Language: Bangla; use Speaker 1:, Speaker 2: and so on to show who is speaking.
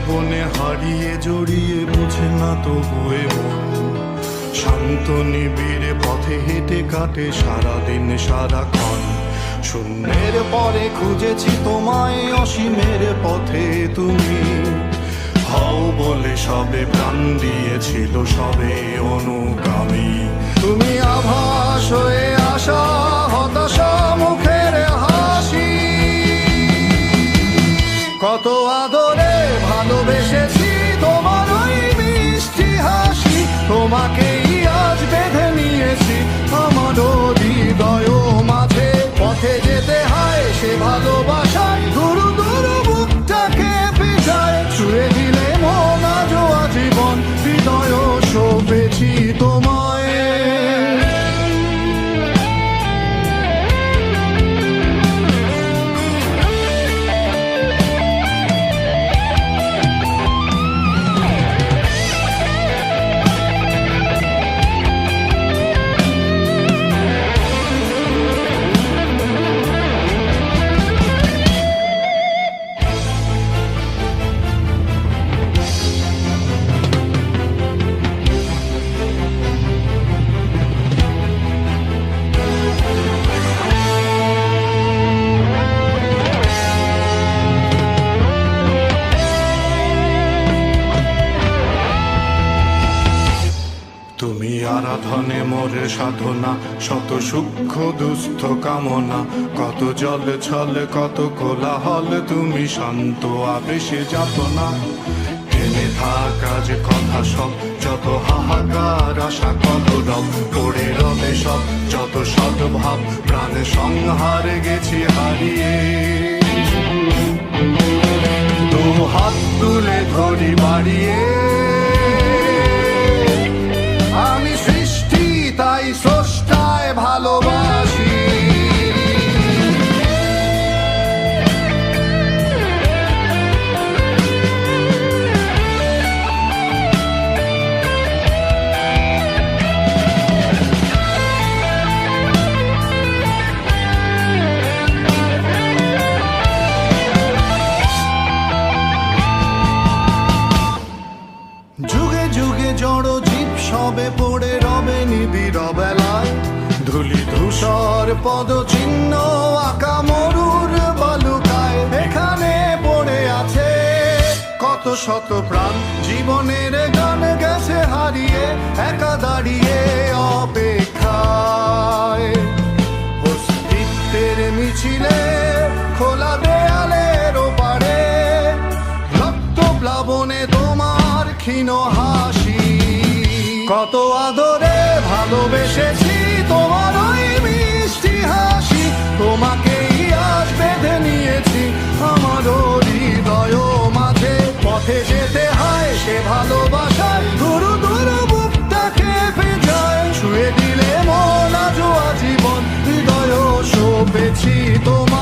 Speaker 1: বনে হারিয়ে জড়িয়ে বুঝে না তবুয়ে মন। শান্ত নিবিড়ে পথে হেঁটে কাটে সারাদিন সারাক্ষণ। শূন্যের পরে খুঁজেছি তোমায়, অসীমের পথে তুমি হও বলে সবে প্রাণ দিয়েছিল, সবে অনুগামী। তুমি আভাস হয়ে আসা, হতাশা মুখের হাসি। কত আদরে ভালোবেসেছি তোমার ওই মিষ্টি হাসি। তোমাকেই আজ বেঁধে নিয়েছি আমার হৃদয় মাঝে। পথে যেতে হয় সে ভালোবাসায়, দুরু দুরু বুকটাকে পিছায়। ছুঁয়ে দিলে মন আজও আজীবন, হৃদয় সপেছি তোমায়। তুমি আরাধনে মোরে সাধনা, শত সূক্ষ্ম দুস্থ কামনা। কত জল ছল কত কোলাহল, তুমি শান্ত আবেশে যাতনা। টেনে থাকা যে কথা সব, যত হাহাকার আশা কত রব। পড়ে রবে সব যত সদ্ভাব, প্রাণে সংহারে গেছি হারিয়ে। দু হাত তুলে ধরি বাড়িয়ে, আমি সৃষ্টি তাই স্রষ্টায় ভালোবাসি। যুগে যুগে জড় জীব সবে পড়ে রবে নিবিড় বেলায়। ধুলি ধূসর পদ চিহ্ন আঁকা মরুর বালুকায়। এখানে পড়ে আছে কত শত প্রাণ, জীবনের গান গেছে হারিয়ে একা দাঁড়িয়ে অপেক্ষায়। অস্তিত্বের মিছিলে খোলা দেয়ালের ওপারে, রক্ত প্লাবনে তোমার ক্ষীণ হাসি। কত আদরে ভালোবেসেছি তোমার ওই মিষ্টি হাসি। তোমাকেই আজ বেঁধে নিয়েছি আমার হৃদয় মাঝে। পথে যেতে হয় সে ভালোবাসায়, দুরু দুরু বুকটাকে ভেজায়। ছুঁয়ে দিলে মন আজও আজীবন, হৃদয় সপেছি তোমার।